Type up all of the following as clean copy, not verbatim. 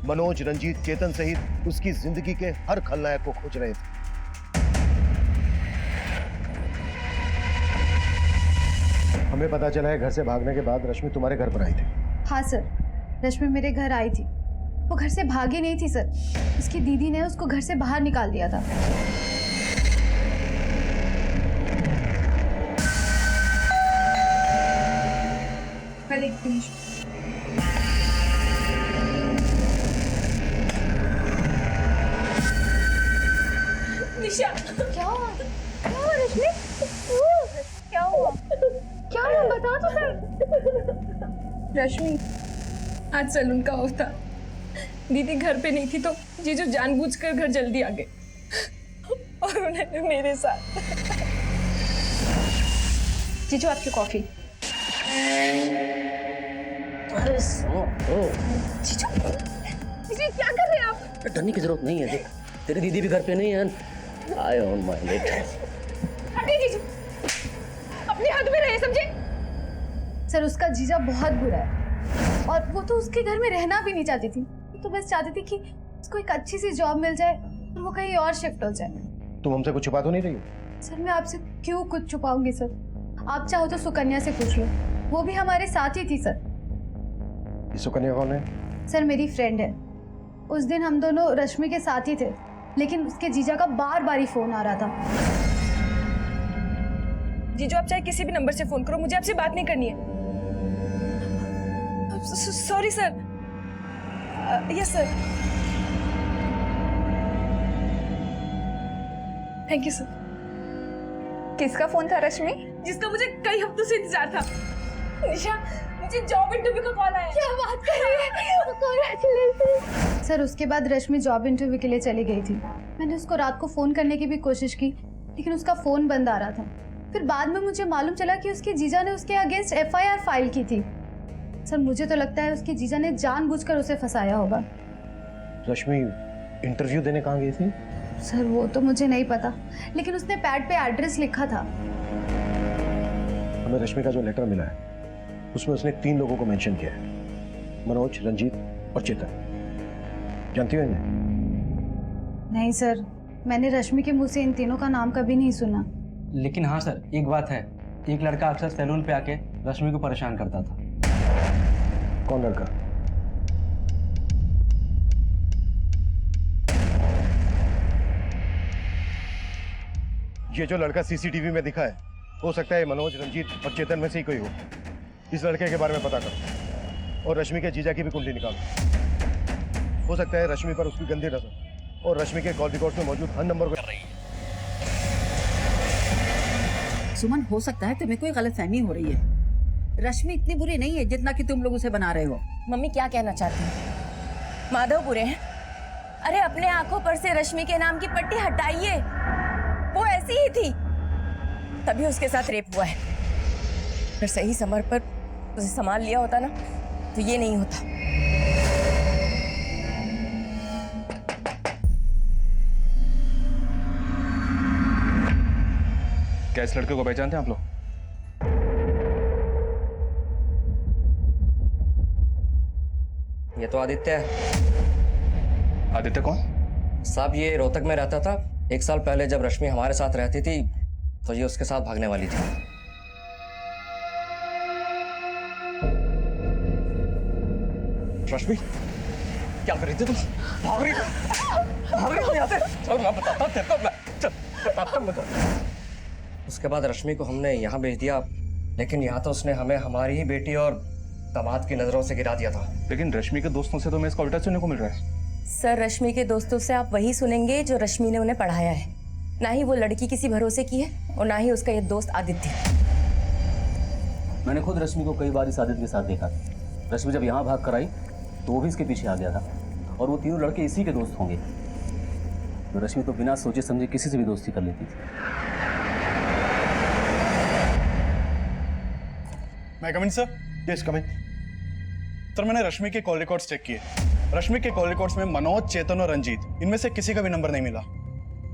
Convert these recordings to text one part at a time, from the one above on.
मनोज, रंजीत, चेतन सहित उसकी जिंदगी के हर खलनायक को खोज रहे थे। हमें पता चला है घर से भागने के बाद रश्मि तुम्हारे घर पर आई थी। हाँ सर, रश्मि मेरे घर आई थी। वो घर से भागी नहीं थी सर, उसकी दीदी ने उसको घर से बाहर निकाल दिया था। मैं देखती हूँ। निशा, क्या हुआ? क्या हुआ रश्मि? क्या हुआ? क्या हुआ बता तो सर। रश्मि, आज सैलून का ऑफ था। दीदी घर पे नहीं थी तो जीजू जानबूझकर घर जल्दी आ गए और उन्होंने मेरे साथ। जीजू आपकी कॉफी। अरे जीजू, जीजू क्या कर रहे हैं आप? डरने की जरूरत नहीं है। देख, तेरी दीदी भी घर पे नहीं है। I don't mind it. हटिए जीजू, अपने हाथ में रहे, समझे? सर उसका जीजा बहुत बुरा है और वो तो उसके घर में रहना भी नहीं चाहती थी। वो तो बस चाहती थी कि उसको एक अच्छी सी जॉब मिल जाए और वो कहीं और शिफ्ट हो जाए। तुम हमसे कुछ छुपा तो नहीं रही हो? सर मैं आपसे क्यों कुछ छुपाऊंगी सर? आप चाहो तो सुकन्या से पूछ लो, वो भी हमारे साथ ही थी सर। ये सुकन्या कौन है? सर मेरी फ्रेंड है। उस दिन हम दोनों रश्मि के साथ ही थे, लेकिन उसके जीजा का बार बार ही फोन आ रहा था। जीजू आप चाहे किसी भी नंबर से फोन करो, मुझे आपसे बात नहीं करनी है। Sorry sir. Yes sir. Thank you sir. किसका फोन था रश्मि? जिसका मुझे कई हफ्तों से इंतजार था। निशा, मुझे जॉब इंटरव्यू का कॉल आया। क्या बात कर रही है? कांग्रेचुलेशन। सर उसके बाद रश्मि जॉब इंटरव्यू के लिए चली गई थी। मैंने उसको रात को फोन करने की भी कोशिश की, लेकिन उसका फोन बंद आ रहा था। फिर बाद में मुझे मालूम चला कि उसके जीजा ने उसके अगेंस्ट FIR फाइल की थी। सर मुझे तो लगता है उसके जीजा ने जानबूझकर उसे फंसाया होगा। रश्मि इंटरव्यू देने कहाँ गई थी? सर वो तो मुझे नहीं पता, लेकिन उसने पैड पे एड्रेस लिखा था। हमें रश्मि का जो लेटर मिला है उसमें उसने 3 लोगों को मेंशन किया है, मनोज, रंजीत और चेतन। जानती हो इन्हें? नहीं सर, मैंने रश्मि के मुंह से इन तीनों का नाम कभी नहीं सुना। लेकिन हाँ सर, एक बात है, एक लड़का अक्सर सैलून पे आके रश्मि को परेशान करता था। कौन लड़का? ये जो लड़का CCTV में दिखा है, हो सकता है मनोज, रंजीत और चेतन में से ही कोई हो। इस लड़के के बारे में पता करो और रश्मि के जीजा की भी कुंडली निकालो। हो सकता है रश्मि पर उसकी गंदी नजर और रश्मि के कॉल रिकॉर्ड्स में मौजूद हर नंबर को कर रही है। सुमन, हो सकता है तुम्हें कोई गलतफहमी हो रही है। रश्मि इतनी बुरी नहीं है जितना कि तुम लोग उसे बना रहे हो। मम्मी क्या कहना चाहती हैं? माधव बुरे हैं? अरे अपने आंखों पर से रश्मि के नाम की पट्टी हटाइए। वो ऐसी ही थी, तभी उसके साथ रेप हुआ है। अगर सही समय पर उसे संभाल लिया होता ना तो ये नहीं होता। क्या इस लड़के को पहचानते हैं आप लोग? ये तो आदित्य है। आदित्य कौन? साहब ये रोहतक में रहता था। 1 साल पहले जब रश्मि हमारे साथ रहती थी तो ये उसके साथ भागने वाली थी। रश्मि क्या कर रही थी तुम? भाग रही हो यहाँ से? चल मैं बताता हूँ तेरे को, चल बताता हूँ मुझे। उसके बाद रश्मि को हमने यहाँ भेज दिया, लेकिन यहाँ तो उसने हमें हमारी ही बेटी और दामाद की नजरों से गिरा दिया था। लेकिन रश्मि के दोस्तों से तो मैं इसका उल्टा सुनने को मिल रहा है। सर रश्मि के दोस्तों से आप वही सुनेंगे जो रश्मि ने उन्हें पढ़ाया है। ना ही वो लड़की किसी भरोसे की है और ना ही उसका ये दोस्त आदित्य। मैंने खुद रश्मि को कई बार इस आदित्य के साथ देखा। रश्मि जब यहाँ भाग कर आई तो वो भी इसके पीछे आ गया था और वो तीनों लड़के इसी के दोस्त होंगे। तो रश्मि तो बिना सोचे समझे किसी से भी दोस्ती कर लेती थी। मैं कम इन सर? यस कम इन। सर मैंने रश्मि के कॉल रिकॉर्ड्स चेक किए। रश्मि के कॉल रिकॉर्ड्स में मनोज, चेतन और रंजीत इनमें से किसी का भी नंबर नहीं मिला।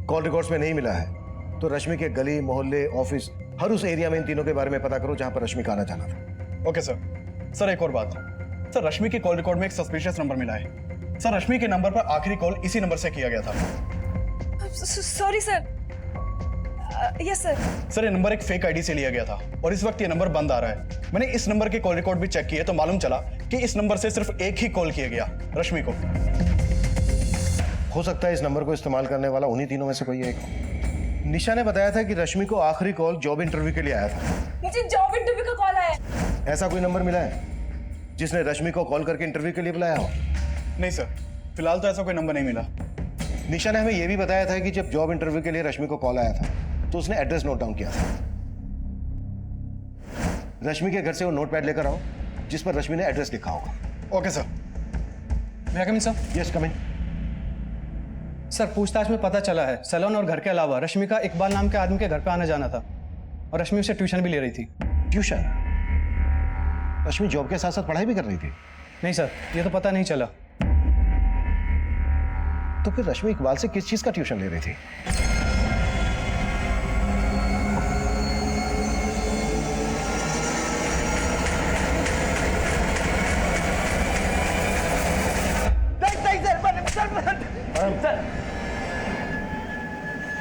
कॉल रिकॉर्ड्स में नहीं मिला है तो रश्मि के गली, मोहल्ले, ऑफिस, हर उस एरिया में इन तीनों के बारे में पता करो जहां पर रश्मि का आना जाना था। Okay sir. सर एक और बात, सर रश्मि के कॉल रिकॉर्ड में एक सस्पिशियस नंबर मिला है। सर रश्मि के नंबर पर आखिरी कॉल इसी नंबर से किया गया था। Sorry sir. Yes sir. Sir ये नंबर एक फेक आईडी से लिया गया था और इस वक्त ये नंबर बंद आ रहा है। मैंने इस नंबर के कॉल रिकॉर्ड भी चेक किए तो मालूम चला कि इस नंबर से सिर्फ एक ही कॉल किया गया, रश्मि को। हो सकता है इस नंबर को इस्तेमाल करने वाला उन्हीं तीनों में से कोई एक हो। निशा ने बताया था कि रश्मि को आखिरी कॉल जॉब इंटरव्यू के लिए आया था। मुझे जॉब इंटरव्यू का कॉल आया। ऐसा कोई नंबर मिला है जिसने रश्मि को कॉल करके इंटरव्यू के लिए बुलाया हो? नहीं सर, फिलहाल तो ऐसा कोई नंबर नहीं मिला। निशा ने हमें यह भी बताया था कि जब जॉब इंटरव्यू के लिए रश्मि को कॉल आया था तो उसने एड्रेस नोट डाउन किया था। रश्मि के घर से वो नोटपैड लेकर आओ जिस पर रश्मि ने एड्रेस लिखा होगा। Okay sir. मैं कम इन सर? यस कम इन। सर पूछताछ में पता चला है सैलून और घर के अलावा रश्मि का इकबाल नाम के आदमी के घर पे आना जाना था और रश्मि उसे ट्यूशन भी ले रही थी। ट्यूशन? रश्मि जॉब के साथ साथ पढ़ाई भी कर रही थी? नहीं सर, ये तो पता नहीं चला। तो फिर रश्मि इकबाल से किस चीज का ट्यूशन ले रही थी?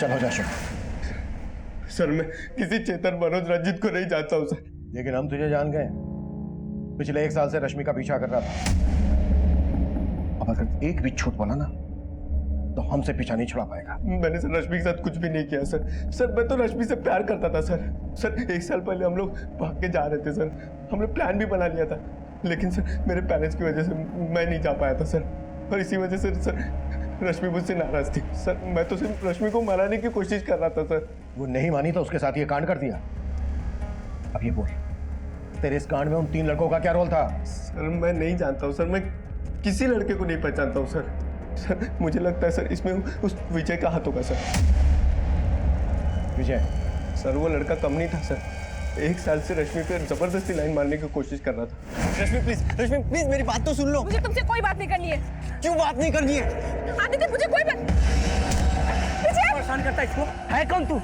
चलो जा शुभ। सर मैं किसी चेतन मनोज रंजीत को नहीं जानता हूँ सर। लेकिन हम तुझे जान गए। पिछले 1 साल से रश्मि का पीछा कर रहा था। अब अगर एक भी झूठ बोला ना तो हमसे पीछा नहीं छुड़ा पाएगा। मैंने सर रश्मि के साथ कुछ भी नहीं किया सर। सर मैं तो रश्मि से प्यार करता था सर। सर 1 साल पहले हम लोग भाग के जा रहे थे सर। हमने प्लान भी बना लिया था लेकिन सर मेरे पेरेंट्स की वजह से मैं नहीं जा पाया था सर। और इसी वजह से सर रश्मि मुझसे नाराज थी सर। मैं तो सिर्फ रश्मि को मनाने की कोशिश कर रहा था सर। वो नहीं मानी तो उसके साथ ये कांड कर दिया। अब ये बोल, तेरे इस कांड में उन 3 लड़कों का क्या रोल था? सर मैं नहीं जानता हूँ सर। मैं किसी लड़के को नहीं पहचानता हूँ सर। सर मुझे लगता है सर इसमें उस विजय का हाथ होगा सर। विजय? सर वो लड़का कम नहीं था सर। 1 साल से रश्मि पे जबरदस्ती लाइन मारने की कोशिश कर रहा था। रश्मि प्लीज मेरी बात तो सुन लो। मुझे तुमसे कोई बात नहीं करनी है। क्यों बात नहीं करनी है? आदित्य मुझे कोई बात। विजय! परेशान करता है इसको। है कौन तू?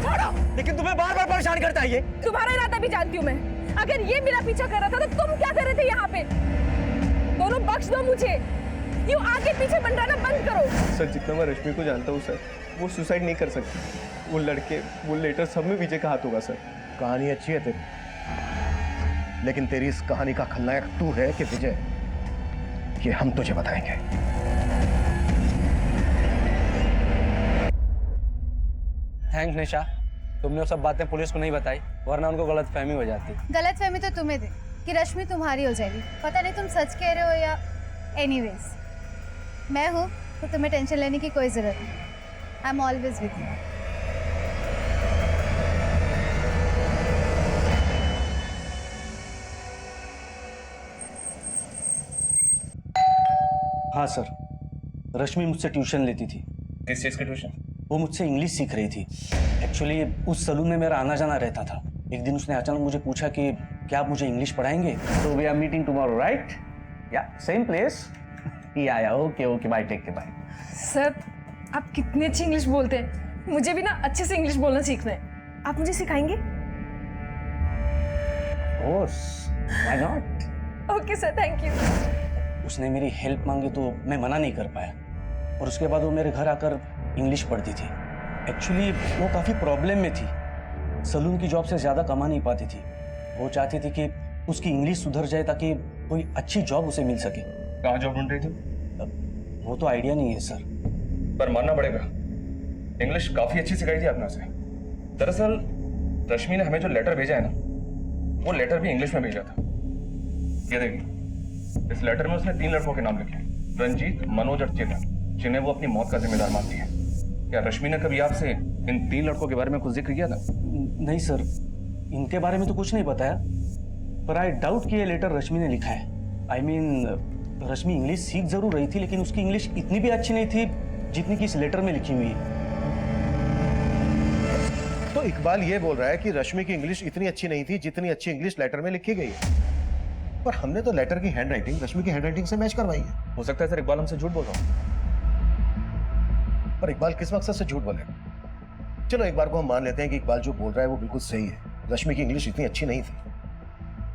छोड़ो। लेकिन तुम्हें बार बार परेशान करता है ये। तुम्हारा इरादा भी जानती हूँ मैं। अगर ये मेरा पीछा कर रहा था तो तुम क्या कर रहे थे यहाँ पे? दोनों बख्श दो मुझे। यूँ आगे पीछे मंडराना बंद करो। सर जितना मैं रश्मि को जानता हूँ सर वो सुसाइड नहीं कर सकती। वो लड़के वो लेटर सब में विजय का हाथ होगा सर। कहानी अच्छी है तेरी, लेकिन तेरी इस कहानी का खलनायक तू है कि विजय? ये हम तुझे बताएंगे। थैंक्स निशा, तुमने वो सब बातें पुलिस को नहीं बताई वरना उनको गलतफहमी हो जाती। गलतफहमी तो तुम्हें थी कि रश्मि तुम्हारी हो जाएगी। पता नहीं तुम सच कह रहे हो या एनीवेज। मैं हूँ तो तुम्हें टेंशन लेने की कोई जरूरत नहीं। I am always with you. हाँ सर, रश्मि मुझसे ट्यूशन लेती थी। किस चीज का ट्यूशन? वो मुझसे इंग्लिश सीख रही थी। एक्चुअली उस सलून में मेरा आना जाना रहता था। एक दिन उसने अचानक मुझे पूछा कि क्या आप मुझे इंग्लिश पढ़ाएंगे? So we are meeting tomorrow, right? Yeah, same place. Yeah, okay, bye, take care, bye. Sir आप कितनी अच्छी इंग्लिश बोलते हैं। मुझे भी ना अच्छे से इंग्लिश बोलना सीखना है। आप मुझे सिखाएंगे? Of course, why not? Okay sir, thank you. उसने मेरी हेल्प मांगी तो मैं मना नहीं कर पाया और उसके बाद वो मेरे घर आकर इंग्लिश पढ़ती थी। एक्चुअली वो काफ़ी प्रॉब्लम में थी। सलून की जॉब से ज़्यादा कमा नहीं पाती थी। वो चाहती थी कि उसकी इंग्लिश सुधर जाए ताकि कोई अच्छी जॉब उसे मिल सके। कहाँ जॉब ढूंढ रही थी? वो तो आइडिया नहीं है सर। पर मानना पड़ेगा, इंग्लिश काफी अच्छी सिखाई थी आपने उसे। दरअसल रश्मि ने हमें जो लेटर भेजा है ना, वो लेटर भी इंग्लिश में भेजा था। ये देखिए, इस लेटर में उसने 3 लड़कों के नाम लिखे, रंजीत, मनोज और चेतन, जिन्हें वो अपनी मौत का जिम्मेदार मानती है। क्या रश्मि ने कभी आपसे इन 3 लड़कों के बारे में कुछ जिक्र किया था? नहीं सर, इनके बारे में तो कुछ नहीं बताया, पर आई डाउट कि ये लेटर रश्मि ने लिखा है। आई मीन रश्मि इंग्लिश सीख जरूर रही थी लेकिन उसकी इंग्लिश इतनी भी अच्छी नहीं थी जितनी कि इस लेटर में लिखी हुई है। तो इकबाल ये बोल रहा है कि रश्मि की इंग्लिश इतनी अच्छी नहीं थी जितनी अच्छी इंग्लिश लेटर में लिखी गई है। पर हमने तो लेटर की हैंडराइटिंग रश्मि की हैंडराइटिंग से मैच करवाई है। हो सकता है सर इकबाल हमसे झूठ बोल रहा हूँ। पर इकबाल किस मकसद से झूठ बोलेगा? चलो एक बार को हम मान लेते हैं कि इकबाल जो बोल रहा है वो बिल्कुल सही है। रश्मि की इंग्लिश इतनी अच्छी नहीं थी,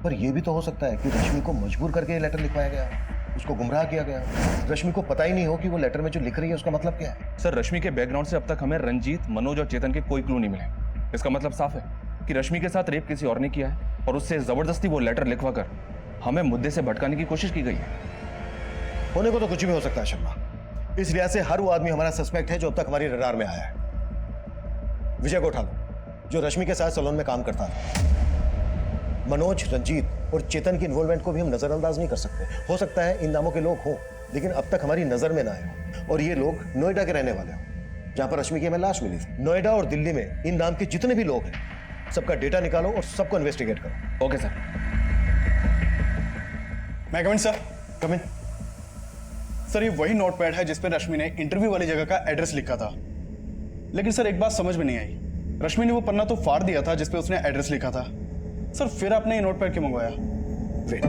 पर यह भी तो हो सकता है कि रश्मि को मजबूर करके ये लेटर लिखवाया गया। उसको गुमराह किया गया, रश्मि को पता ही नहीं हो कि वो लेटर में जो लिख रही है उसका मतलब क्या है। सर रश्मि के बैकग्राउंड से अब तक हमें रंजीत, मनोज और चेतन के कोई क्लू नहीं मिले। इसका मतलब साफ है कि रश्मि के साथ रेप किसी और ने किया है और उससे जबरदस्ती वो लेटर लिखवा कर हमें मुद्दे से भटकाने की कोशिश की गई है। होने को तो कुछ भी हो सकता है शर्मा। इस लिहाज से हर वो आदमी हमारा सस्पेक्ट है जो अब तक हमारी रडार में आया है। विजय को उठा लो, जो रश्मि के साथ सैलून में काम करता था। मनोज, रंजीत और चेतन की इन्वॉल्वमेंट को भी हम नजरअंदाज नहीं कर सकते। हो सकता है इन नामों के लोग हों, लेकिन अब तक हमारी नजर में ना आए हों। और ये लोग नोएडा के रहने वाले हों, जहां पर रश्मि की हमें लाश मिली थी। नोएडा और दिल्ली में इन नाम के जितने भी लोग हैं, सबका डेटा निकालो और सबको इन्वेस्टिगेट करो। Okay sir. मैं कमिन सर। कमिन। सर ये वही नोटपैड है जिसपे रश्मि ने इंटरव्यू वाली जगह का एड्रेस लिखा था। लेकिन सर एक बात समझ में नहीं आई, रश्मि ने वो पन्ना तो फाड़ दिया था जिसपे उसने एड्रेस लिखा था। सर फिर आपने ये नोटपैड क्यों मंगवाया? वेट,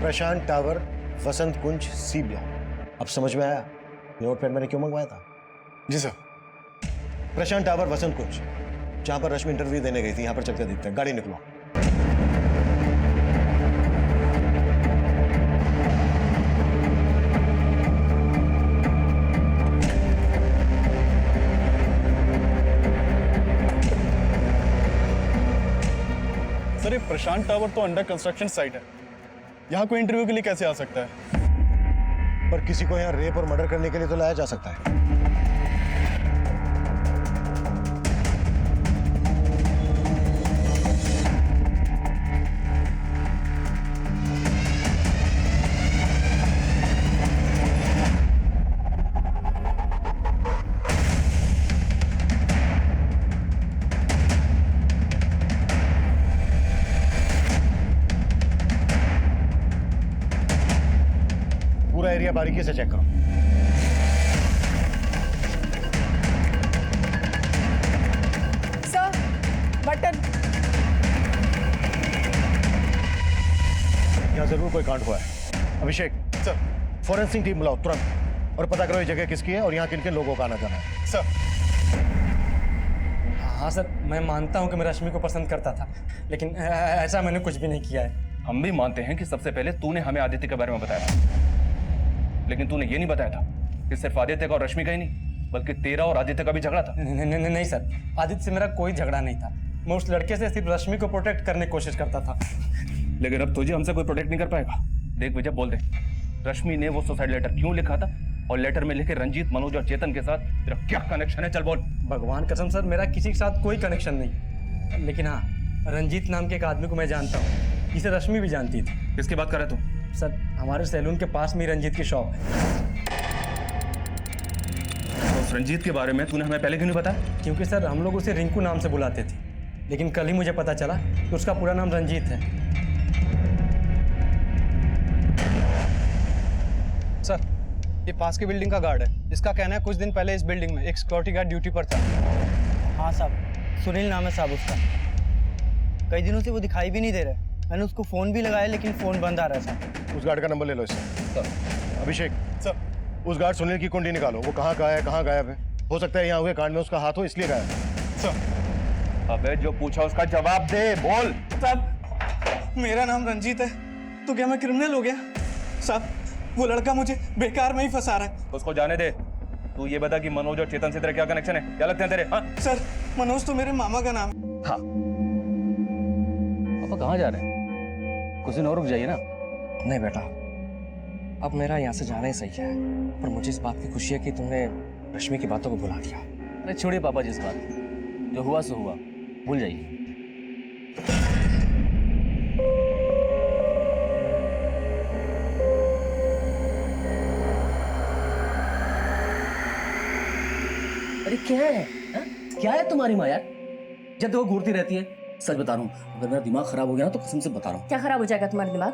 प्रशांत टावर, वसंत कुंज, सी ब्लॉक। अब समझ में आया नोटपैड मैंने क्यों मंगवाया था? जी सर। प्रशांत टावर, वसंत कुंज, जहां पर रश्मि इंटरव्यू देने गई थी। यहां पर चलकर देखते हैं। गाड़ी निकलो। सर ये प्रशांत टावर तो अंडर कंस्ट्रक्शन साइट है, यहाँ कोई इंटरव्यू के लिए कैसे आ सकता है? पर किसी को यहाँ रेप और मर्डर करने के लिए तो लाया जा सकता है। पूरा एरिया बारीकी से चेक करो। Sir button. यहाँ जरूर कोई कांड हुआ है। अभिषेक सर। फॉरेंसिक टीम बुलाओ तुरंत और पता करो ये जगह किसकी है और यहाँ किन किन लोगों का आना जाना है। सर। हाँ सर, मैं मानता हूँ कि मैं रश्मि को पसंद करता था, लेकिन ऐसा मैंने कुछ भी नहीं किया है। हम भी मानते हैं कि सबसे पहले तूने हमें आदित्य के बारे में बताया था, लेकिन तूने ये नहीं बताया था कि सिर्फ आदित्य का और रश्मि का ही नहीं बल्कि तेरा और आदित्य का भी झगड़ा था। नहीं सर, आदित्य से मेरा कोई झगड़ा नहीं था। मैं उस लड़के से सिर्फ रश्मि को प्रोटेक्ट करने की कोशिश करता था। लेकिन अब तुझे हमसे कोई प्रोटेक्ट नहीं कर पाएगा। देख विजय, बोल दे, रश्मि ने वो सुसाइड लेटर क्यों लिखा था और लेटर में लिखे रंजीत, मनोज और चेतन के साथ तेरा क्या कनेक्शन है? चल बोल। भगवान कसम सर, मेरा किसी के साथ कोई कनेक्शन नहीं, लेकिन हाँ, रंजीत नाम के एक आदमी को मैं जानता हूँ, जिसे रश्मि भी जानती थी। किसकी बात कर रहे तू? सर हमारे सैलून के पास में रंजीत की शॉप है। तो उस रंजीत के बारे में तूने हमें पहले क्यों नहीं बताया? क्योंकि सर हम लोग उसे रिंकू नाम से बुलाते थे, लेकिन कल ही मुझे पता चला कि उसका पूरा नाम रंजीत है। सर ये पास की बिल्डिंग का गार्ड है। इसका कहना है कुछ दिन पहले इस बिल्डिंग में एक सिक्योरिटी गार्ड ड्यूटी पर था। हाँ साहब, सुनील नाम है साहब उसका। कई दिनों से वो दिखाई भी नहीं दे रहा है। मैंने उसको फ़ोन भी लगाया लेकिन फ़ोन बंद आ रहा है साहब। उस गार्ड का नंबर ले लो इससे। अभिषेक सर। उस गार्ड सुनील की कुंडली निकालो। वो कहाँ का है, कहाँ गायब है? हो सकता है यहाँ हुए कांड में उसका हाथ हो, इसलिए गायब है। सर। अबे जो पूछा उसका जवाब दे, बोल। साहब मेरा नाम रंजीत है, तो क्या मैं क्रिमिनल हो गया? साहब वो लड़का मुझे बेकार में ही फंसा रहा है। उसको जाने दे। तू ये बता कि मनोज और चेतन से तेरा क्या कनेक्शन है? क्या लगते हैं तेरे? हाँ सर मनोज तो मेरे मामा का नाम है। हाँ। पापा कहाँ जा रहे हैं? कुछ दिन और रुक जाइए ना। नहीं बेटा, अब मेरा यहाँ से जाना ही सही है, पर मुझे इस बात की खुशी है कि तुमने रश्मि की बातों को भुला दिया। अरे छोड़िए पापा जी इस बात, जो हुआ सो हुआ, भूल जाइए। अरे क्या है हा? क्या है तुम्हारी माँ यार? जब देखो घूरती रहती है। सच बता रहा हूँ, अगर मेरा दिमाग खराब हो गया ना तो कसम से बता रहा हूँ। क्या खराब हो जाएगा तुम्हारा दिमाग?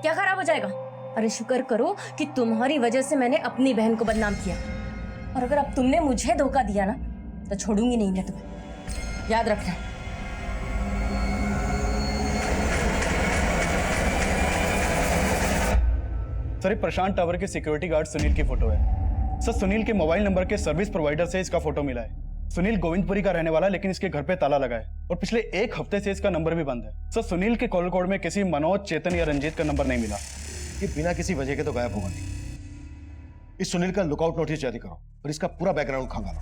क्या खराब हो जाएगा? अरे शुक्र करो कि तुम्हारी वजह से मैंने अपनी बहन को बदनाम किया, और अगर अब तुमने मुझे धोखा दिया ना तो छोड़ूंगी नहीं मैं तुम्हें, याद रखना। सर ये प्रशांत टावर के सिक्योरिटी गार्ड सुनील की फोटो है। सर सुनील के मोबाइल नंबर के सर्विस प्रोवाइडर से इसका फोटो मिला है। सुनील गोविंदपुरी का रहने वाला, लेकिन इसके घर पे ताला लगा है और पिछले 1 हफ्ते से इसका नंबर भी बंद है। सर सुनील के कॉल कोड में किसी मनोज, चेतन या रंजीत का नंबर नहीं मिला। ये बिना किसी वजह के तो गायब होगा नहीं। इस सुनील का लुकआउट नोटिस जारी करो और इसका पूरा बैकग्राउंड खंगालो।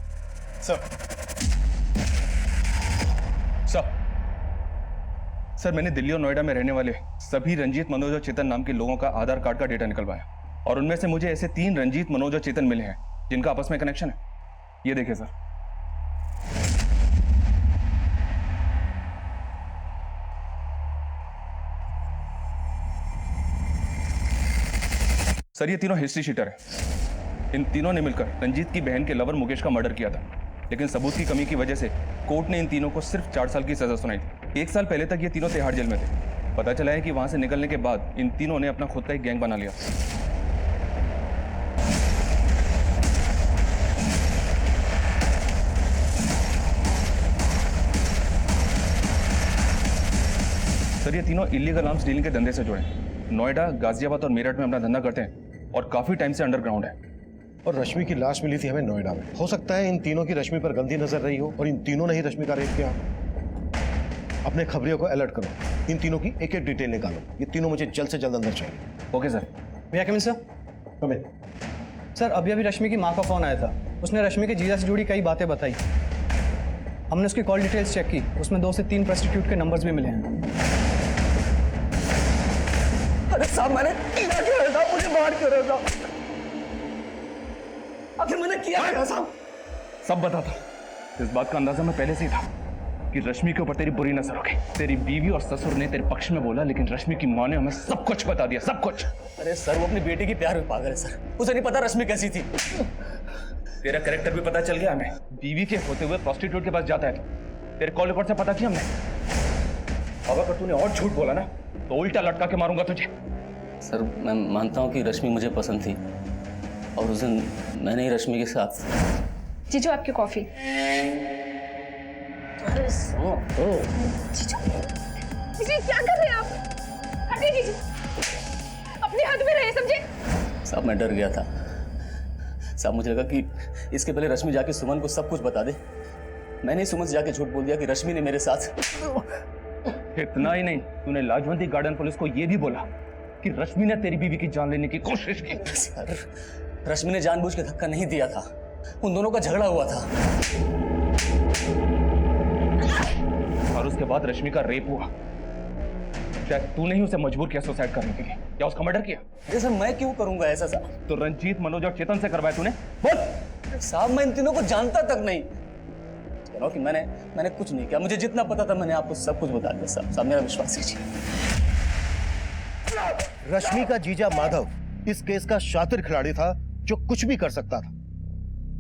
सर मैंने दिल्ली और नोएडा में रहने वाले सभी रंजीत, मनोज और चेतन नाम के लोगों का आधार कार्ड का डेटा निकलवाया और उनमें से मुझे ऐसे 3 रंजीत, मनोज और चेतन मिले हैं जिनका आपस में कनेक्शन है। ये देखिए सर, ये तीनों हिस्ट्री शीटर हैं। इन तीनों ने मिलकर रंजीत की बहन के लवर मुकेश का मर्डर किया था, लेकिन सबूत की कमी की वजह से कोर्ट ने इन तीनों को सिर्फ 4 साल की सजा सुनाई थी। 1 साल पहले तक ये तीनों तिहाड़ जेल में थे। पता चला है कि वहां से निकलने के बाद इन तीनों ने अपना खुद का एक गैंग बना लिया। सर ये तीनों इलीगल आर्म्स डीलिंग के धंधे से जुड़े हैं। नोएडा, गाजियाबाद और मेरठ में अपना धंधा करते हैं और काफी टाइम से अंडरग्राउंड है। और रश्मि की लाश मिली थी हमें नोएडा में। हो सकता है इन तीनों की रश्मि पर गंदी नजर रही हो और इन तीनों ने ही रश्मि का रेप किया। अपने खबरियों को अलर्ट करो, इन तीनों की एक एक डिटेल निकालो। ये तीनों मुझे जल्द से जल्द अंदर चाहिए। Okay sir. भैया कमिल सर। कमिल सर अभी रश्मि की माँ का फोन आया था। उसने रश्मि के जीजा से जुड़ी कई बातें बताई। हमने उसकी कॉल डिटेल्स चेक की, उसमें 2 से 3 प्रोस्टिट्यूट के नंबर्स भी मिले हैं। अरे साहब मैंने किया क्या था? मुझे मार क्यों रहा था? आखिर मैंने किया क्या साहब? सब बता था। इस बात का अंदाजा मैं पहले से ही था कि रश्मि के ऊपर तेरी बुरी नजर होगी। तेरी बीवी और ससुर ने तेरे पक्ष में बोला, लेकिन रश्मि की माँ ने हमें सब कुछ बता दिया, सब कुछ। अरे सर वो अपनी बेटी की प्यार में पागल है सर, उसे नहीं पता रश्मि कैसी थी। तेरा कैरेक्टर भी पता चल गया हमें। बीवी के होते हुए प्रोस्टिट्यूट के पास जाता है। तेरे कॉल रिकॉर्ड से पता किया हमने। अब अगर तूने और झूठ बोला ना तो उल्टा लटका के मारूंगा तुझे। सर मैं मानता हूँ कि रश्मि मुझे पसंद थी और उस दिन मैंने ही रश्मि के साथ। जीजू आपकी कॉफी। जीजू क्या कर रहे हैं आप? हटिए जीजू, अपनी हद में रहिए, समझे? साहब मैं डर गया था साहब, मुझे लगा कि इसके पहले रश्मि जाके सुमन को सब कुछ बता दे। मैंने ही सुमन से जाके झूठ बोल दिया कि रश्मि ने मेरे साथ। इतना ही नहीं, तूने लाजवंती गार्डन पुलिस को यह भी बोला कि रश्मि ने तेरी बीवी की जान लेने की कोशिश की। सर रश्मि ने जानबूझ के धक्का नहीं दिया था, उन दोनों का झगड़ा हुआ था। और उसके बाद रश्मि का रेप हुआ। शायद तूने ही उसे मजबूर किया सुसाइड करने के लिए, या उसका मर्डर किया। अरे सर मैं क्यों करूंगा ऐसा साहब? तो रंजीत, मनोज और चेतन से करवाया तूने? बोल। साहब मैं इन तीनों को जानता तक नहीं। कह रहा हूं कि मैंने कुछ नहीं किया। मुझे जितना पता था मैंने आपको सब कुछ बता दिया साहब, मेरा विश्वास कीजिए। रश्मि का जीजा माधव इस केस का शातिर खिलाड़ी था जो कुछ भी कर सकता था,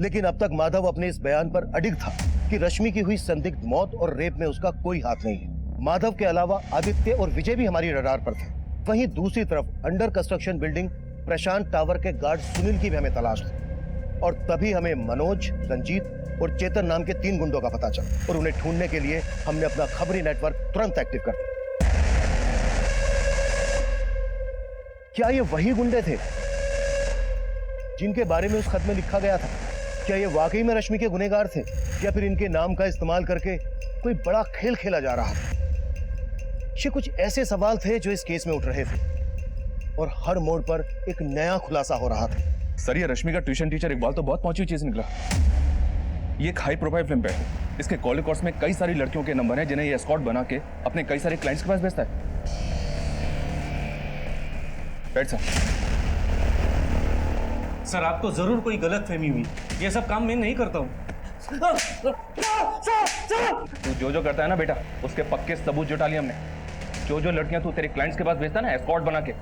लेकिन अब तक माधव अपने इस बयान पर अडिग था कि रश्मि की हुई संदिग्ध मौत और रेप में उसका कोई हाथ नहीं है। माधव के अलावा आदित्य और विजय भी हमारी रडार पर थे। वहीं दूसरी तरफ अंडर कंस्ट्रक्शन बिल्डिंग प्रशांत टावर के गार्ड सुनील की भी हमें तलाश थी और तभी हमें मनोज, रंजीत और चेतन नाम के 3 गुंडों का पता चला और उन्हें ढूंढने के लिए हमने अपना खबरी नेटवर्क तुरंत एक्टिव कर दिया। क्या ये वही गुंडे थे जिनके बारे में उस खत में लिखा गया था? क्या ये वाकई में रश्मि के गुनहगार थे या फिर इनके नाम का इस्तेमाल करके कोई बड़ा खेल खेला जा रहा था? ये कुछ ऐसे सवाल थे जो इस केस में उठ रहे थे और हर मोड़ पर एक नया खुलासा हो रहा था। सर ये रश्मि का ट्यूशन टीचर इकबाल तो बहुत पहुंची चीज निकला। ये एक हाई प्रोफाइल फिल्म है। इसके कॉल रिकॉर्ड्स में कई सारी लड़कियों के नंबर हैं जिन्हें ये एस्कॉर्ट बना के अपने कई सारे क्लाइंट्स के पास भेजता है। बैठ सर आपको जरूर कोई गलत फहमी हुई। ये सब काम मैं नहीं करता हूँ। तू जो करता है ना बेटा, उसके पक्के सबूत जुटा लिए हमने। जो लड़कियां तू तेरे क्लाइंट्स के पास भेजता है ना एस्कॉर्ट बना के,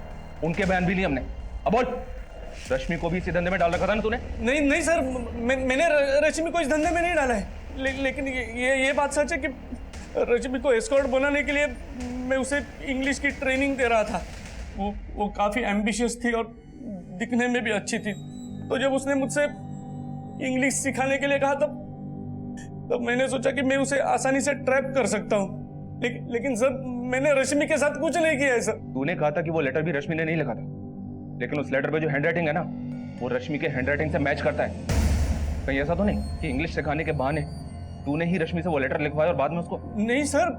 उनके बयान भी लिए हमने। अब बोल, रश्मि को भी इसी धंधे में डाल रखा था ना तूने? नहीं सर, मैंने रश्मि को इस धंधे में नहीं डाला है। लेकिन ये बात सच है कि रश्मि को एस्कॉर्ट बनाने के लिए मैं उसे इंग्लिश की ट्रेनिंग दे रहा था। वो काफी एम्बिशियस थी और दिखने में भी अच्छी थी। तो जब उसने मुझसे इंग्लिश सिखाने के लिए कहा तब मैंने सोचा कि मैं उसे आसानी से ट्रैप कर सकता हूँ। लेकिन सर मैंने रश्मि के साथ कुछ नहीं किया है सर। तूने कहा था कि वो लेटर भी रश्मि ने नहीं लिखा था। लेकिन उस लेटर पे जो हैंडराइटिंग है ना, वो रश्मि के हैंडराइटिंग से मैच करता है। कहीं ऐसा तो नहीं कि इंग्लिश सिखाने के बहाने तूने ही रश्मि से वो लेटर लिखवाया और बाद में उसको? नहीं सर,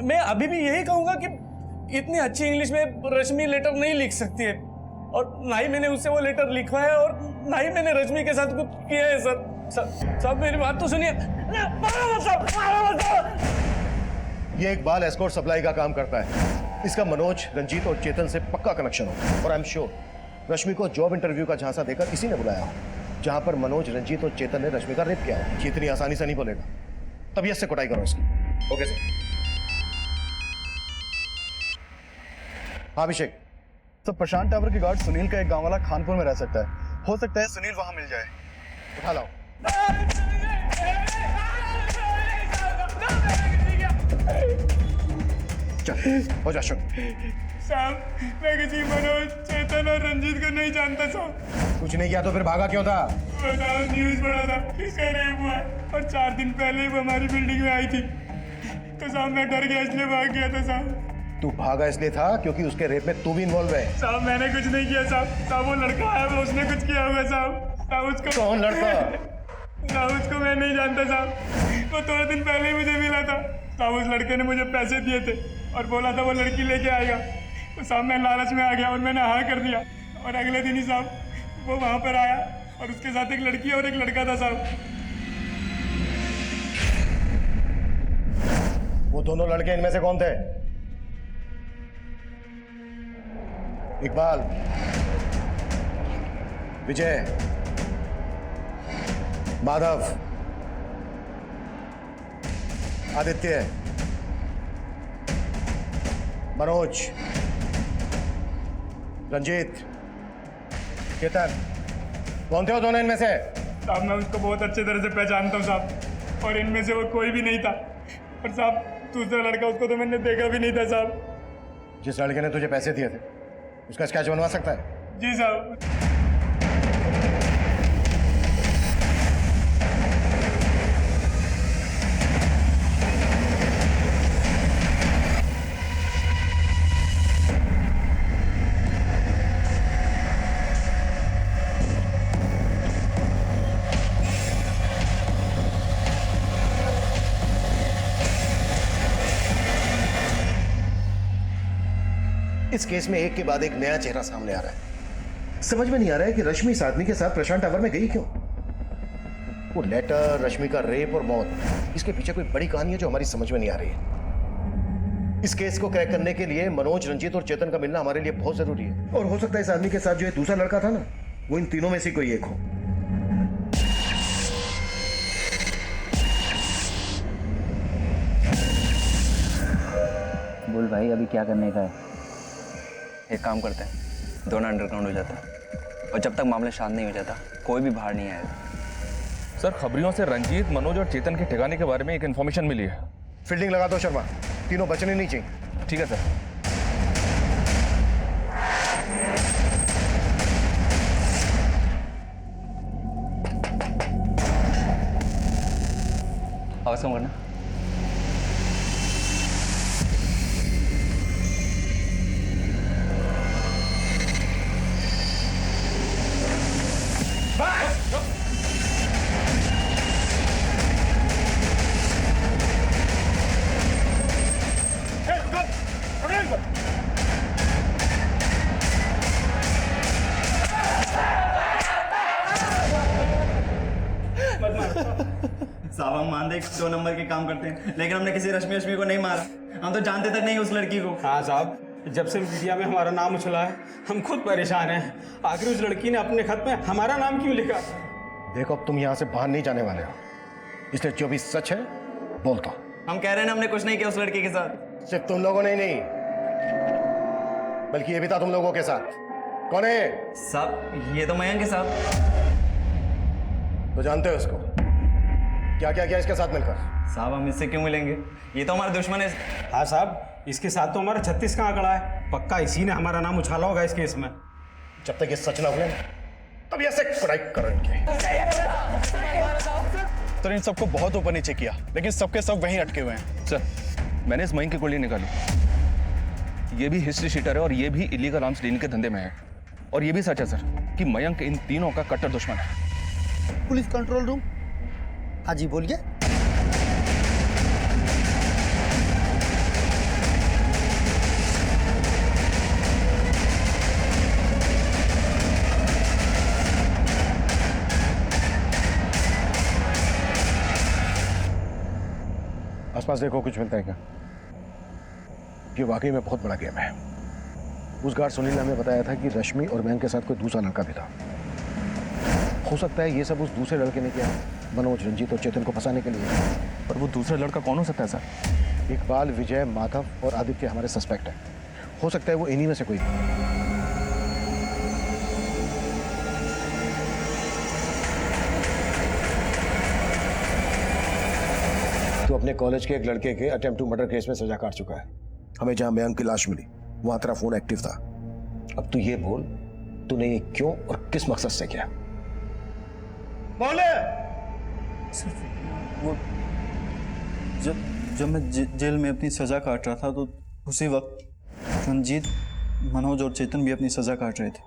मैं अभी भी यही कहूंगा कि इतनी अच्छी इंग्लिश में रश्मि लेटर नहीं लिख सकती है, और ना ही मैंने उससे वो लेटर लिखवाया और ना ही मैंने रश्मि के साथ कुछ किया है सर। साहब मेरी बात तो सुनिए। ये इकबाल एस्कॉर्ट सप्लाई का काम करता है। इसका मनोज, रंजीत और चेतन से पक्का कनेक्शन हो, और आई एम श्योर रश्मि को जॉब इंटरव्यू का झांसा देकर इसी ने बुलाया हो, जहां पर मनोज, रंजीत और चेतन ने रश्मि का रेप किया हो। ये इतनी आसानी से नहीं बोलेगा, तबीयत से कुटाई करो इसकी। Okay sir. हाँ अभिषेक। सर प्रशांत टावर के गार्ड सुनील का एक गांव वाला खानपुर में रह सकता है। हो सकता है सुनील वहां मिल जाए। उठा लाओ। चल हो जा शुरू। साहब मैं किसी मनोज, चेतन और रंजीत को नहीं जानता साहब। कुछ नहीं किया तो फिर भागा क्यों था? न्यूज पढ़ा था इसका रेप हुआ है, और 4 दिन पहले ही वो हमारी बिल्डिंग में आई थी, तो साहब मैं डर गया इसलिए भाग गया था साहब। तू भागा इसलिए था क्योंकि उसके रेप में तू भी इन्वॉल्व है। साहब मैंने कुछ नहीं किया साहब। वो लड़का आया, वो उसने कुछ किया होगा साहब। उसको कौन लड़का? साहब उसको मैं नहीं जानता साहब। वो थोड़े दिन पहले ही मुझे मिला था साहब। उस लड़के ने मुझे पैसे दिए थे और बोला था वो लड़की लेके आएगा, तो साहब मैं लालच में आ गया और मैंने हाँ कर दिया, और अगले दिन ही साहब वो वहाँ पर आया और उसके साथ एक लड़की और एक लड़का था साहब। वो दोनों लड़के इनमें से कौन थे? इकबाल, विजय, माधव, आदित्य, मनोज, रंजीत, चेतन, कौन थे वो दोनों इनमें से? साहब मैं उसको बहुत अच्छे तरह से पहचानता हूँ साहब, और इनमें से वो कोई भी नहीं था। और साहब दूसरा लड़का, उसको तो मैंने देखा भी नहीं था साहब। जिस लड़के ने तुझे पैसे दिए थे उसका स्केच बनवा सकता है? जी साहब। इस केस में एक के बाद एक नया चेहरा सामने आ रहा है। समझ में नहीं आ रहा है कि रश्मि इस आदमी के साथ प्रशांत टावर में गई क्यों। वो लेटर, रश्मि का रेप और मौत, इसके पीछे कोई बड़ी कहानी है जो हमारी समझ में नहीं आ रही है। इस केस को क्रैक करने के लिए मनोज, रंजीत और चेतन का मिलना हमारे लिए बहुत जरूरी है। और हो सकता है इस आदमी के साथ जो ये दूसरा लड़का था ना, वो इन तीनों में से कोई एक हो। बोल भाई, अभी क्या करने का है? एक काम करते हैं, दोनों अंडरग्राउंड हो जाता है, और जब तक मामला शांत नहीं हो जाता कोई भी बाहर नहीं आएगा। सर खबरियों से रंजीत, मनोज और चेतन के ठिकाने के बारे में एक इन्फॉर्मेशन मिली है। फील्डिंग लगा दो शर्मा, तीनों बचने नहीं चाहिए। ठीक है सर। आवाज कम करना। साहब हम मानते 2 नंबर के काम करते हैं, लेकिन हमने किसी रश्मि को नहीं मारा। हम तो जानते तक नहीं उस लड़की को। हाँ साहब, जब से मीडिया में हमारा नाम उछला है हम खुद परेशान हैं। आखिर उस लड़की ने अपने खत में हमारा नाम क्यों लिखा? देखो अब तुम यहाँ से बाहर नहीं जाने वाले हो, इसलिए जो भी सच है बोलता। हम कह रहे हैं ना, हमने कुछ नहीं किया उस लड़की के साथ। सिर्फ तुम लोगों ने नहीं, बल्कि ये भी था तुम लोगों के साथ। कौन है? साहब ये तो मयंक है साहब। तो जानते हो उसको? क्या क्या किया इसके साथ मिलकर? साहब हम इससे क्यों मिलेंगे, ये तो हमारा दुश्मन है। हाँ साहब, इसके साथ तो हमारा 36 का आंकड़ा है। पक्का इसी ने हमारा नाम उछाला होगा इस केस में। जब तक ये सच ना उगले तब ऐसे पढ़ाई करेंगे। तो इन सबको बहुत ऊपर नीचे किया, लेकिन सबके सब वहीं अटके हुए हैं। सर मैंने इस मयंक की कुंडली निकाली, ये भी हिस्ट्री शीटर है और ये भी इलीगल आर्म्स लेने के धंधे में है। और ये भी सच है सर कि मयंक इन तीनों का कट्टर दुश्मन है। Police control room. हाँ जी बोलिए। आसपास देखो, कुछ मिलता है क्या? ये वाकई में बहुत बड़ा गेम है। उस गार्ड सुनील ने हमें बताया था कि रश्मि और मयंक के साथ कोई दूसरा लड़का भी था। हो सकता है ये सब उस दूसरे लड़के ने किया, मनोज, रंजीत और चेतन को फंसाने के लिए। पर वो दूसरा लड़का कौन हो सकता है सर? इकबाल, विजय, माधव और आदित्य हमारे सस्पेक्ट हैं। हो सकता है वो इन्हीं में से कोई। तो अपने कॉलेज के एक लड़के के अटेम्प्ट टू मर्डर केस में सजा काट चुका है। हमें जहां मयंक की लाश मिली वहां तेरा फोन एक्टिव था। अब तू ये बोल, तूने ये क्यों और किस मकसद से किया? बोले। वो जब मैं जेल में अपनी सजा काट रहा था तो उसी वक्त रंजीत, मनोज और चेतन भी अपनी सजा काट रहे थे।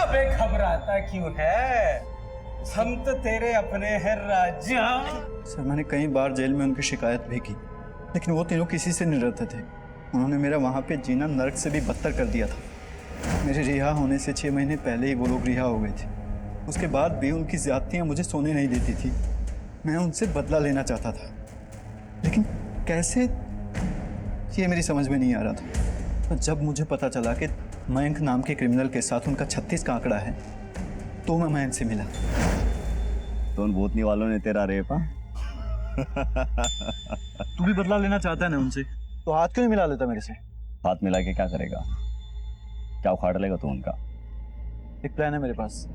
अबे घबराता क्यों है? हम तो तेरे अपने हैं राजा। सर मैंने कई बार जेल में उनकी शिकायत भी की, लेकिन वो तीनों किसी से नहीं डरते थे। उन्होंने मेरा वहाँ पे जीना नर्क से भी बदतर कर दिया था। मेरे रिहा होने से 6 महीने पहले ही वो लोग रिहा हो गए थे। उसके बाद भी उनकी ज़्यादतियाँ मुझे सोने नहीं देती थी। मैं उनसे बदला लेना चाहता था, लेकिन कैसे, ये मेरी समझ में नहीं आ रहा था। तो जब मुझे पता चला कि मयंक नाम के क्रिमिनल के साथ उनका 36 का आंकड़ा है, तो मैं मयंक से मिला। तो उन भूतनी वालों ने तेरा रेपा? तू भी बदला लेना चाहता है ना उनसे, तो हाथ क्यों नहीं मिला लेता मेरे से? हाथ मिला के क्या करेगा? क्या उखाड़ लेगा तू उनका? एक प्लान है मेरे पास।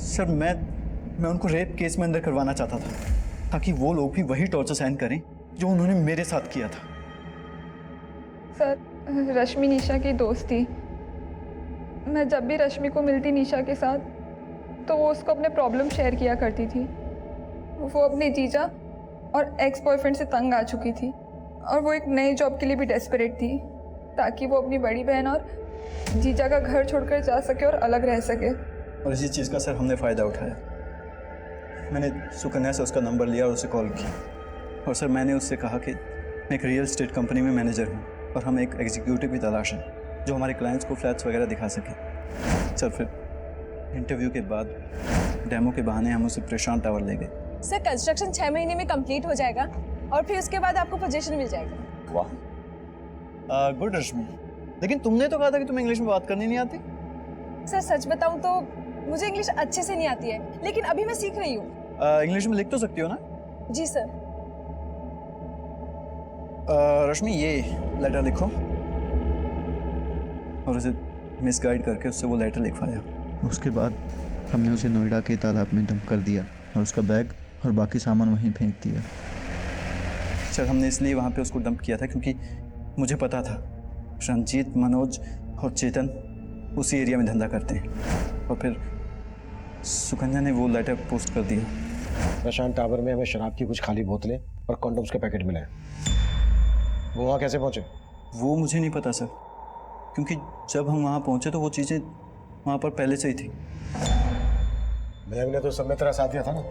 सर मैं उनको रेप केस में अंदर करवाना चाहता था, ताकि वो लोग भी वही टॉर्चर सहन करें जो उन्होंने मेरे साथ किया था। सर रश्मि निशा की दोस्त थी। मैं जब भी रश्मि को मिलती निशा के साथ, तो वो उसको अपने प्रॉब्लम शेयर किया करती थी। वो अपने जीजा और एक्स बॉयफ्रेंड से तंग आ चुकी थी, और वो एक नई जॉब के लिए भी डेस्परेट थी, ताकि वो अपनी बड़ी बहन और जीजा का घर छोड़कर जा सके और अलग रह सके। और इसी चीज़ का सर हमने फ़ायदा उठाया। मैंने सुकन्या से उसका नंबर लिया और उसे कॉल की, और सर मैंने उससे कहा कि मैं एक रियल एस्टेट कंपनी में मैनेजर हूँ और हम एक एग्जीक्यूटिव भी तलाश है जो हमारे क्लाइंट्स को फ्लैट्स वगैरह दिखा सके। सर फिर इंटरव्यू के बाद डेमो के बहाने हम उसे प्रशांत टावर ले गए। सर कंस्ट्रक्शन 6 महीने में कंप्लीट हो जाएगा और फिर उसके बाद आपको पोजीशन मिल जाएगी। वाह, गुड रश्मि। लेकिन तुमने तो कहा था कि तुम्हें इंग्लिश में बात करनी नहीं आती। सर सच बताऊं तो मुझे इंग्लिश अच्छे से नहीं आती है, लेकिन अभी मैं सीख रही हूँ। इंग्लिश में लिख तो सकती हो ना? जी सर। रश्मि ये लेटर लिखो, और उसे मिसगाइड करके उससे वो लेटर लिखवाया। उसके बाद हमने उसे नोएडा के तालाब में डंप कर दिया और उसका बैग और बाकी सामान वहीं फेंक दिया। सर हमने इसलिए वहाँ पे उसको डंप किया था क्योंकि मुझे पता था रंजीत, मनोज और चेतन उसी एरिया में धंधा करते हैं। और फिर सुकन्या ने वो लेटर पोस्ट कर दिया। प्रशांत टावर में हमें शराब की कुछ खाली बोतलें और कॉन्डोम्स के पैकेट मिले। वो वहाँ कैसे पहुँचे? वो मुझे नहीं पता सर, क्योंकि जब हम वहाँ पहुँचे तो वो चीज़ें वहाँ पर पहले से ही थी। मयंक ने तो सब में तेरा साथ दिया था ना,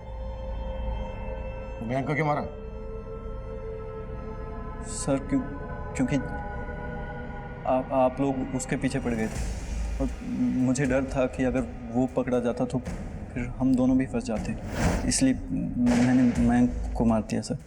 मयंक को क्यों मारा? सर क्योंकि आप लोग उसके पीछे पड़ गए थे, और मुझे डर था कि अगर वो पकड़ा जाता तो फिर हम दोनों भी फंस जाते, इसलिए मैंने मयंक को मार दिया सर।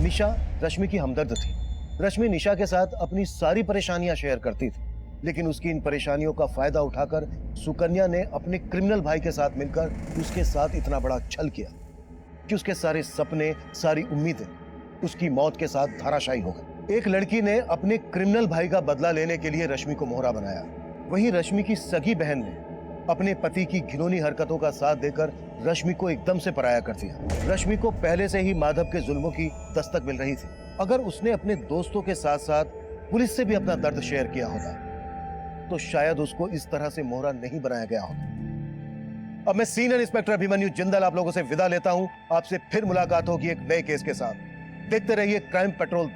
निशा रश्मि की हमदर्द थी। रश्मि निशा के साथ अपनी सारी परेशानियां शेयर करती थी, लेकिन उसकी इन परेशानियों का फायदा उठाकर सुकन्या ने अपने क्रिमिनल भाई के साथ मिलकर उसके साथ इतना बड़ा छल किया कि उसके सारे सपने, सारी उम्मीदें उसकी मौत के साथ धराशायी हो गई। एक लड़की ने अपने क्रिमिनल भाई का बदला लेने के लिए रश्मि को मोहरा बनाया। वहीं रश्मि की सगी बहन ने अपने पति की घिनौनी हरकतों का साथ देकर रश्मि को एकदम से पराया कर दिया। रश्मि को पहले से ही माधव के जुल्मों की दस्तक मिल रही थी। अगर उसने अपने दोस्तों के साथ साथ पुलिस से भी अपना दर्द शेयर किया होता तो शायद उसको इस तरह से मोहरा नहीं बनाया गया होता। अब मैं सीनियर इंस्पेक्टर अभिमन्यु जिंदल आप लोगों से विदा लेता हूं। आपसे फिर मुलाकात होगी एक नए केस के साथ। देखते रहिए क्राइम पेट्रोल।